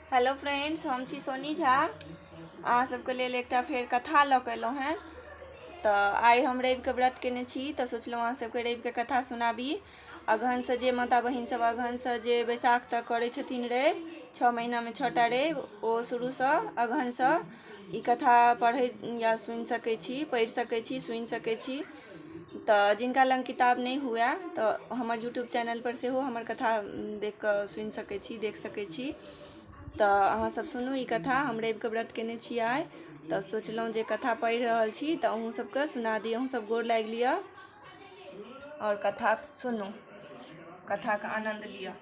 Hello friends, हम छी सोनी झा। अहाँ सबके लेल एकटा फेर कथा लऽ कऽ एलहुँ हेँ। तऽ आइ हम रविके व्रत केने छी, तऽ सोचलहुँ अहाँ सबके रविके कथा सुनाबी। अगहनसँ जे माता बहिनसभ अगहनसँ जे बैसाख तक करै छथिन रवि, 6 महीनामे 6टा रवि, ओ शुरूसँ अगहनसँ ई कथा पढ़ै या सुनि सकै छी, पढ़ि सकै छी, सुनि सकै छी। तऽ जिनका लग किताब नहि हुए तऽ हमर यूट्यूब चैनलपर सेहो हमर कथा देख कऽ सुनि सकै छी, देख सकै छी। तऽ अहाँसब सुनू ई कथा। हम रविके व्रत केने छी आइ, तऽ सोचलहुँ जे कथा पढ़ि रहल छी तऽ अहूँ सबके सुना दी। अहूँ सब गोर लागि लिअ आओर कथा सुनू, कथाके आनन्द लिअ।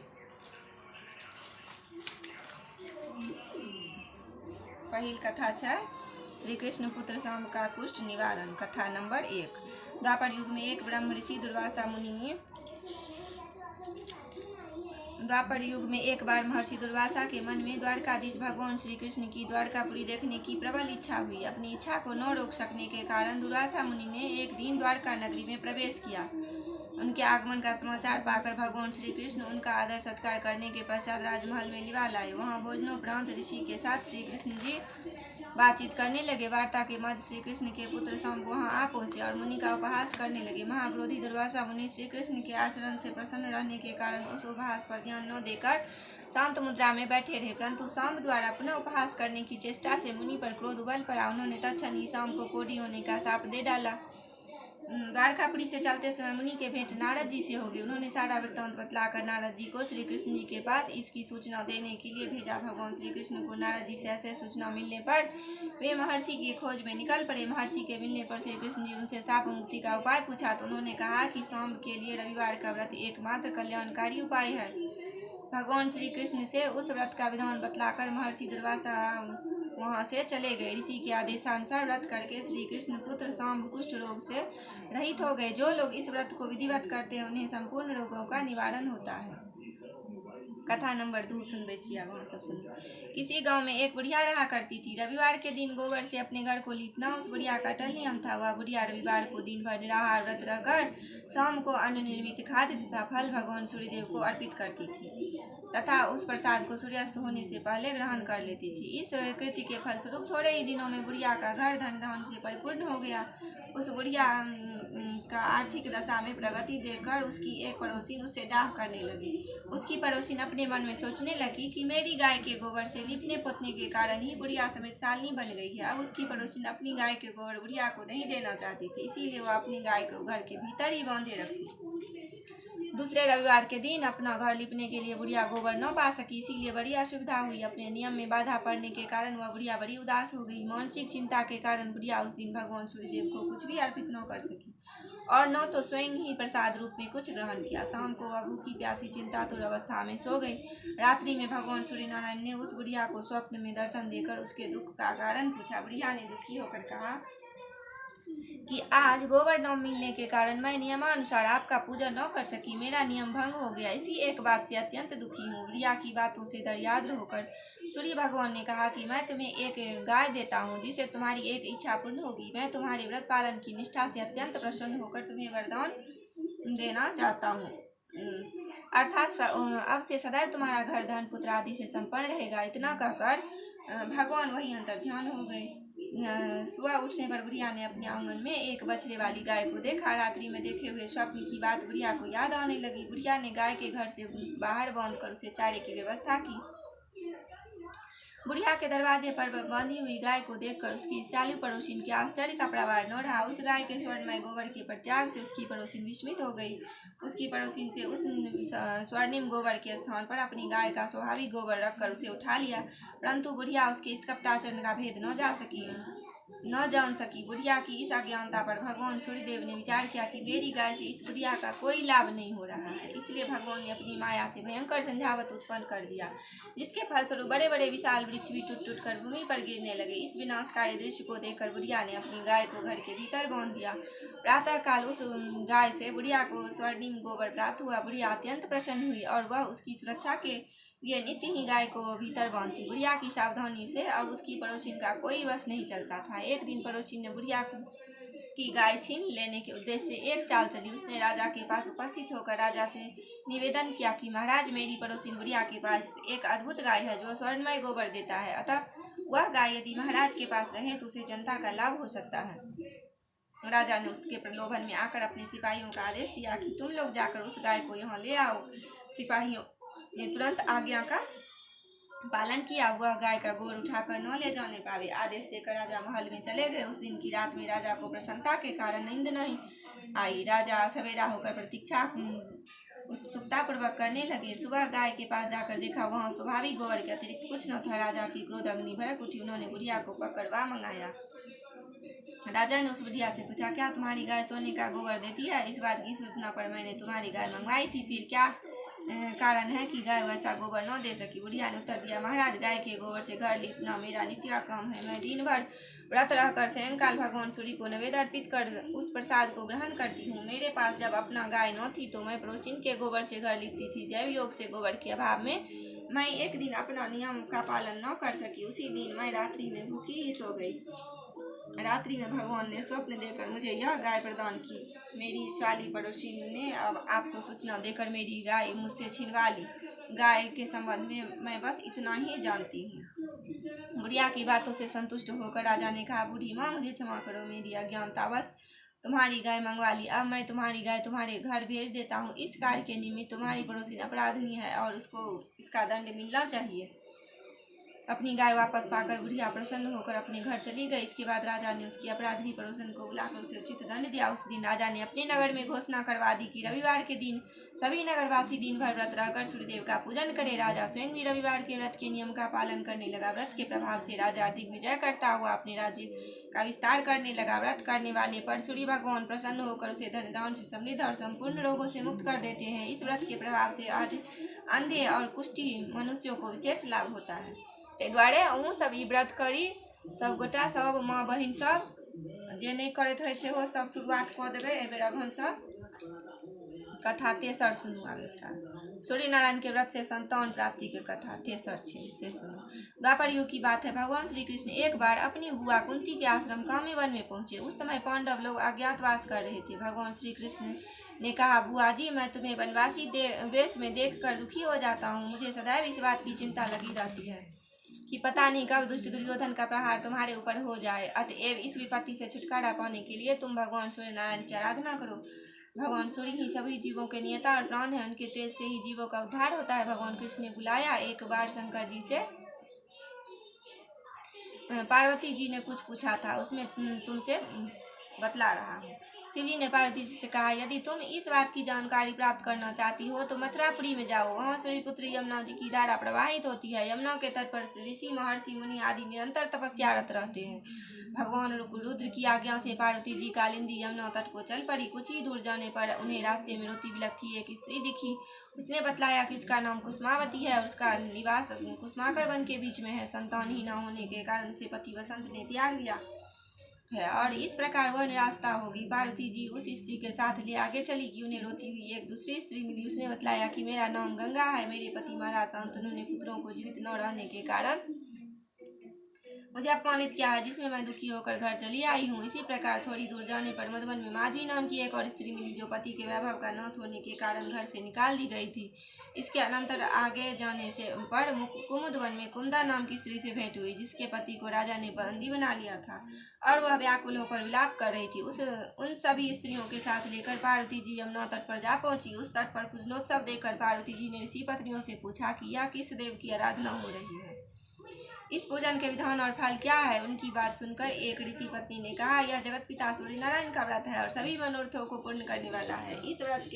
पहिल कथा छै श्री कृष्ण पुत्र शाम का कुष्ठ निवारण। कथा नंबर 1। द्वापर युग में एक ब्रह्म ऋषि दुर्वासा मुनि द्वापर युग में एक बार महर्षि दुर्वासा के मन में द्वारकाधीश भगवान श्री कृष्ण की द्वारकापुरी देखने की प्रबल इच्छा हुई। अपनी इच्छा को न रोक सकने के कारण दुर्वासा मुनि ने एक दिन द्वारका नगरी में प्रवेश किया। उनके आगमन का समाचार पाकर भगवान श्री कृष्ण उनका आदर सत्कार करने के पश्चात राजमहल में लिवा लाए। वहाँ भोजनोपरांत ऋषि के साथ श्री कृष्ण जी बातचीत करने लगे। वार्ता के मध्य श्री कृष्ण के पुत्र शाम्ब वहाँ आ पहुंचे और मुनि का उपहास करने लगे। महाक्रोधी दुर्वासा मुनि श्री कृष्ण के आचरण से प्रसन्न रहने के कारण उस उपहास पर ध्यान न देकर शांत मुद्रा में बैठे रहे, परंतु शाम्ब द्वारा पुनः उपहास करने की चेष्टा से मुनि पर क्रोध उबल पड़ा। उन्होंने तत्क्षण ही शाम्ब को कोढ़ी होने का शाप दे डाला। द्वारकापुरी से चलते समय मुनि के भेंट नारद जी से होगी। उन्होंने सारा वृत्तांत बतलाकर नारद जी को श्री कृष्ण जी के पास इसकी सूचना देने के लिए भेजा। भगवान श्री कृष्ण को नारद जी से ऐसे सूचना मिलने पर वे महर्षि की खोज में निकल पड़े। महर्षि के मिलने पर श्री कृष्ण जी उनसे शाप मुक्ति का उपाय पूछा तो उन्होंने कहा कि शाम्ब के लिए रविवार का व्रत एकमात्र कल्याणकारी उपाय है। भगवान श्री कृष्ण से उस व्रत का विधान बतलाकर महर्षि दुर्वासा वहाँ से चले गए। ऋषि के आदेशानुसार व्रत करके श्री कृष्ण पुत्र शाम्ब कुष्ठ रोग से रहित हो गए। जो लोग इस व्रत को विधिवत करते हैं उन्हें संपूर्ण रोगों का निवारण होता है। कथा नंबर 2 सुनबे छिया। वहाँ सब सुन। किसी गांव में एक बुढ़िया रहा करती थी। रविवार के दिन गोबर से अपने घर को लीपना उस बुढ़िया का अटल नियम था। वह बुढ़िया रविवार को दिन भर निराहार व्रत रहकर शाम को अन्न निर्मित खाद्य तथा फल भगवान सूर्यदेव को अर्पित करती थी तथा उस प्रसाद को सूर्यास्त होने से पहले ग्रहण कर लेती थी। इस कृत्य के फलस्वरूप थोड़े ही दिनों में बुढ़िया का घर धन धान से परिपूर्ण हो गया। उस बुढ़िया का आर्थिक दशा में प्रगति देखकर उसकी एक पड़ोसिन उससे डाह करने लगी। उसकी पड़ोसिन अपने मन में सोचने लगी कि मेरी गाय के गोबर से लिपने पोतने के कारण ही बुढ़िया समृद्धशालिनी बन गई है। अब उसकी पड़ोसिन अपनी गाय के गोबर बुढ़िया को नहीं देना चाहती थी, इसीलिए वह अपनी गाय को घर के भीतर ही बांधे रखती। दूसरे रविवार के दिन अपना घर लिपने के लिए बुढ़िया गोबर न पा सकी, इसीलिए बड़ी असुविधा हुई। अपने नियम में बाधा पड़ने के कारण वह बुढ़िया बड़ी उदास हो गई। मानसिक चिंता के कारण बुढ़िया उस दिन भगवान सूर्यदेव को कुछ भी अर्पित न कर सकी और न तो स्वयं ही प्रसाद रूप में कुछ ग्रहण किया। शाम को वह भूखी प्यासी चिंतातुर अवस्था में सो गई। रात्रि में भगवान सूर्य नारायण ने उस बुढ़िया को स्वप्न में दर्शन देकर उसके दुख का कारण पूछा। बुढ़िया ने दुखी होकर कहा कि आज गोबर न मिलने के कारण मैं नियमानुसार आपका पूजन न कर सकी, मेरा नियम भंग हो गया। इसी एक बात से अत्यंत दुखी हूँ। बुढ़िया की बातों से दर्याद्र होकर सूर्य भगवान ने कहा कि मैं तुम्हें एक गाय देता हूँ जिससे तुम्हारी एक इच्छा पूर्ण होगी। मैं तुम्हारे व्रत पालन की निष्ठा से अत्यंत प्रसन्न होकर तुम्हें वरदान देना चाहता हूँ, अर्थात अब से सदैव तुम्हारा घर धन पुत्र आदि से संपन्न रहेगा। इतना कहकर भगवान वही अंतर ध्यान हो गए। सुबह उठने पर बुढ़िया ने अपने आंगन में एक बछड़े वाली गाय को देखा। रात्रि में देखे हुए स्वप्न की बात बुढ़िया को याद आने लगी। बुढ़िया ने गाय के घर से बाहर बांधकर उसे चारे की व्यवस्था की। बुढ़िया के दरवाजे पर बांधी हुई गाय को देखकर उसकी चालू पड़ोसिन के आश्चर्य का प्रवाह न रहा। उस गाय के स्वर्णमय गोबर के प्रत्याग से उसकी पड़ोसिन विस्मित हो गई। उसकी पड़ोसिन से उस स्वर्णिम गोबर के स्थान पर अपनी गाय का स्वाभाविक गोबर रखकर उसे उठा लिया, परंतु बुढ़िया उसके इस कपटाचरण का भेद न जान सकी। बुढ़िया की इस अज्ञानता पर भगवान सूर्यदेव ने विचार किया कि मेरी गाय से इस बुढ़िया का कोई लाभ नहीं हो रहा है, इसलिए भगवान ने अपनी माया से भयंकर झंझावत उत्पन्न कर दिया, जिसके फलस्वरूप बड़े बड़े विशाल वृक्ष भी टूट टूट कर भूमि पर गिरने लगे। इस विनाशकारी दृश्य को देखकर बुढ़िया ने अपनी गाय को घर के भीतर बांध दिया। प्रातः काल उस गाय से बुढ़िया को स्वर्णिम गोबर प्राप्त हुआ। बुढ़िया अत्यंत प्रसन्न हुई और वह उसकी सुरक्षा के लिए नित्य ही गाय को भीतर बांधती। बुढ़िया की सावधानी से अब उसकी पड़ोसिन का कोई वश नहीं चलता था। एक दिन पड़ोसिन ने बुढ़िया की गाय छीन लेने के उद्देश्य से एक चाल चली। उसने राजा के पास उपस्थित होकर राजा से निवेदन किया कि महाराज, मेरी पड़ोसी बुढ़िया के पास एक अद्भुत गाय है जो स्वर्णमय गोबर देता है, अतः वह गाय यदि महाराज के पास रहे तो उसे जनता का लाभ हो सकता है। राजा ने उसके प्रलोभन में आकर अपने सिपाहियों का आदेश दिया कि तुम लोग जाकर उस गाय को यहाँ ले आओ। सिपाहियों ने तुरंत आज्ञा का पालन किया। वह गाय का गोबर उठाकर न ले जाने पावे आदेश देकर राजा महल में चले गए। उस दिन की रात में राजा को प्रसन्नता के कारण नींद नहीं आई। राजा सवेरा होकर प्रतीक्षा उत्सुकता पूर्वक करने लगे। सुबह गाय के पास जाकर देखा वहाँ स्वाभाविक गोबर के अतिरिक्त कुछ न था। राजा की क्रोध अग्नि भड़क उठी। उन्होंने बुढ़िया को पकड़वा मंगाया। राजा ने उस बुढ़िया से पूछा, क्या तुम्हारी गाय सोने का गोबर देती है? इस बात की सूचना पर मैंने तुम्हारी गाय मंगवाई थी, फिर क्या कारण है कि गाय वैसा गोबर न दे सकी? बुढ़िया ने उत्तर दिया, महाराज, गाय के गोबर से घर लिपना मेरा नित्य का काम है। मैं दिन भर व्रत रहकर सायंकाल भगवान सूर्य को नैवेद्य अर्पित कर उस प्रसाद को ग्रहण करती हूँ। मेरे पास जब अपना गाय न थी तो मैं पड़ोसिन के गोबर से घर लिपती थी। दैव योग से गोबर के अभाव में मैं एक दिन अपना नियम का पालन न कर सकी। उसी दिन मैं रात्रि में भूखी ही सो गई। रात्रि में भगवान ने स्वप्न देकर मुझे यह गाय प्रदान की। मेरी साली पड़ोसी ने अब आपको सूचना देकर मेरी गाय मुझसे छिनवा ली। गाय के संबंध में मैं बस इतना ही जानती हूँ। बुढ़िया की बातों से संतुष्ट होकर राजा ने कहा, बूढ़ी माँ, मुझे क्षमा करो, मेरी अज्ञानतावश तुम्हारी गाय मंगवा ली। अब मैं तुम्हारी गाय तुम्हारे घर भेज देता हूँ। इस कार्य के निमित्त तुम्हारी पड़ोसी अपराधनी है और उसको इसका दंड मिलना चाहिए। अपनी गाय वापस पाकर बुढ़िया प्रसन्न होकर अपने घर चली गई। इसके बाद राजा ने उसकी अपराधी पड़ोसन को बुलाकर उसे उचित दंड दिया। उस दिन राजा ने अपने नगर में घोषणा करवा दी कि रविवार के दिन सभी नगरवासी दिन भर व्रत रहकर सूर्यदेव का पूजन करे। राजा स्वयं भी रविवार के व्रत के नियम का पालन करने लगा। व्रत के प्रभाव से राजा दिग्विजय करता हुआ अपने राज्य का विस्तार करने लगा। व्रत करने वाले पर सूर्य भगवान प्रसन्न होकर उसे धन दान से समृद्ध और संपूर्ण रोगों से मुक्त कर देते हैं। इस व्रत के प्रभाव से अंधे और कुष्ठी मनुष्यों को विशेष लाभ होता है। ताहि दुआरे अहूँ सब ई व्रत करी। सब गोटा सब माँ बहिन सब जे नहीं करैत होइ सेहो सब शुरुआत कऽ देबै। एहि बेर अगहनसँ कथा तेसर सुनू। आब एकटा सूर्य नारायण के व्रत से संतान प्राप्ति के कथा तेसर छै, से सुनो। द्वापर युग की बात है। भगवान श्री कृष्ण एक बार अपनी बुआ कुंती के आश्रम काम्यवन में पहुंचे। उस समय पांडव लोग अज्ञातवास कर रहे थे। भगवान श्री कृष्ण ने कहा, बुआ जी, मैं तुम्हें वनवासी वेश में देखकर दुखी हो जाता हूँ। मुझे सदैव इस बात की चिंता लगी रहती है कि पता नहीं कब दुष्ट दुर्योधन का प्रहार तुम्हारे ऊपर हो जाए। अतएव इस विपत्ति से छुटकारा पाने के लिए तुम भगवान सूर्य नारायण की आराधना करो। भगवान सूर्य ही सभी जीवों के नियता और प्राण है। उनके तेज से ही जीवों का उद्धार होता है। भगवान कृष्ण ने बुलाया। एक बार शंकर जी से पार्वती जी ने कुछ पूछा था, उसमें तुमसे बतला रहा हूँ। शिव जी ने पार्वती जी से कहा, यदि तुम इस बात की जानकारी प्राप्त करना चाहती हो तो मथुरापुरी में जाओ। वहाँ सूर्यपुत्री यमुना जी की धारा प्रवाहित होती है। यमुना के तट पर ऋषि महर्षि मुनि आदि निरंतर तपस्यारत रहते हैं। भगवान रुद्र की आज्ञा से पार्वती जी कालिंदी यमुना तट को चल पड़ी। कुछ ही दूर जाने पर उन्हें रास्ते में रोती बिलखती एक स्त्री दिखी। उसने बतलाया कि उसका नाम कुसुमावती है और उसका निवास कुसुमाकर वन के बीच में है। संतान ही न होने के कारण उसे पति वसंत ने त्याग दिया है और इस प्रकार वह निराशता होगी। पार्वती जी उस स्त्री के साथ ले आगे चली कि उन्हें रोती हुई एक दूसरी स्त्री मिली। उसने बतलाया कि मेरा नाम गंगा है। मेरे पति महाराज शांतनु ने पुत्रों को जीवित न रहने के कारण मुझे अपमानित किया है, जिसमें मैं दुखी होकर घर चली आई हूँ। इसी प्रकार थोड़ी दूर जाने पर मधुबन में माधवी नाम की एक और स्त्री मिली, जो पति के वैभव का नाश होने के कारण घर से निकाल दी गई थी। इसके अनंतर आगे जाने से पर कुमुदवन में कुंदा नाम की स्त्री से भेंट हुई, जिसके पति को राजा ने बंदी बना लिया था और वह व्याकुल होकर विलाप कर रही थी। उन सभी स्त्रियों के साथ लेकर पार्वती जी यमुना तट पर जा पहुंची। उस तट पर पूजनोत्सव देखकर पार्वती जी ने ऋषि पत्नियों से पूछा कि यह किस देव की आराधना हो रही है, इस पूजन के विधान और फल क्या है। उनकी बात सुनकर एक ऋषि पत्नी ने कहा, यह जगत पिता सूर्य नारायण का व्रत है और सभी मनोरथों को पूर्ण करने वाला है। इस व्रत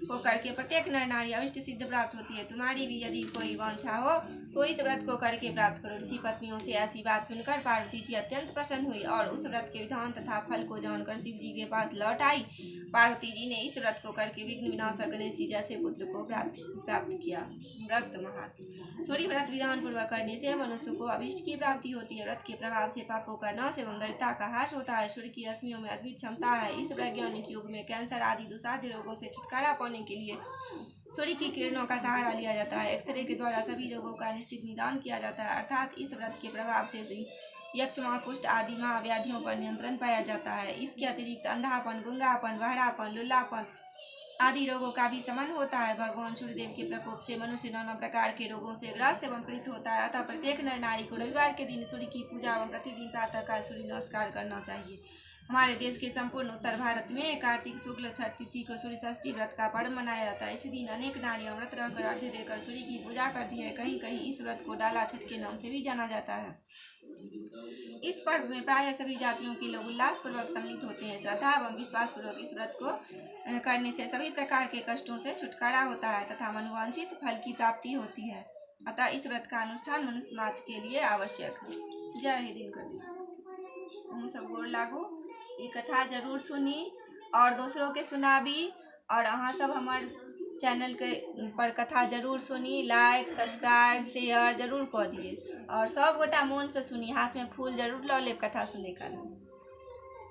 को करके प्रत्येक नर नारी अविष्ट सिद्ध प्राप्त होती है। तुम्हारी भी यदि कोई वांछा हो तो इस व्रत को करके प्राप्त करो। ऋषि पत्नियों से ऐसी बात सुनकर पार्वती जी अत्यंत प्रसन्न हुई और उस व्रत के विधान तथा फल को जानकर शिव जी के पास लौट आई। पार्वती जी ने इस व्रत को करके विघ्न विनाशक गणेश जी जैसे पुत्र को प्राप्त किया। व्रत महत्व। सूर्य व्रत विधान पूर्वक करने से मनुष्य को अभिष्ट की प्राप्ति होती है। व्रत के प्रभाव से पापों का नाश एवं दरिद्रता का ह्रास होता है। सूर्य की रश्मियों में अद्भुत क्षमता है। इस वैज्ञानिक युग में कैंसर आदि दुस्साध्य रोगों से छुटकारा पाने के लिए सूर्य की किरणों का सहारा लिया जाता है। एक्सरे के द्वारा सभी रोगों का निश्चित निदान किया जाता है। अर्थात इस व्रत के प्रभाव से यक्ष्मा, कुष्ठ आदि महाव्याधियों पर नियंत्रण पाया जाता है। इसके अतिरिक्त अंधापन, गूंगापन, बहरापन, लुल्लापन आदि रोगों का भी शमन होता है। भगवान सूर्यदेव के प्रकोप से मनुष्य नाना प्रकार के रोगों से ग्रस्त एवं पीड़ित होता है। अतः प्रत्येक नर नारी को रविवार के दिन सूर्य की पूजा एवं प्रतिदिन प्रातःकाल सूर्य नमस्कार करना चाहिए। हमारे देश के संपूर्ण उत्तर भारत में कार्तिक शुक्ल छठ तिथि को सूर्य षष्ठी व्रत का पर्व मनाया जाता है। इसी दिन अनेक नारियां व्रत रहकर अर्घ्य देकर सूर्य की पूजा करती है। कहीं कहीं इस व्रत को डाला छठ के नाम से भी जाना जाता है। इस पर्व में प्रायः सभी जातियों के लोग उल्लासपूर्वक सम्मिलित होते हैं। श्रद्धा एवं विश्वास पूर्वक इस व्रत को करने से सभी प्रकार के कष्टों से छुटकारा होता है तथा मनोवांछित फल की प्राप्ति होती है। अतः इस व्रत का अनुष्ठान मनुष्य मात्र के लिए आवश्यक है। जय हिंद दिन कर हम सब गोर लागू ये कथा जरूर सुनी और दूसरों के सुनाबी और अहाँ सब हमार चैनल के पर कथा जरूर सुनी, लाइक सब्सक्राइब शेयर जरूर कऽ दिए और सब गोटा मन से सुनी, हाथ में फूल जरूर लऽ लेब कथा सुने काल।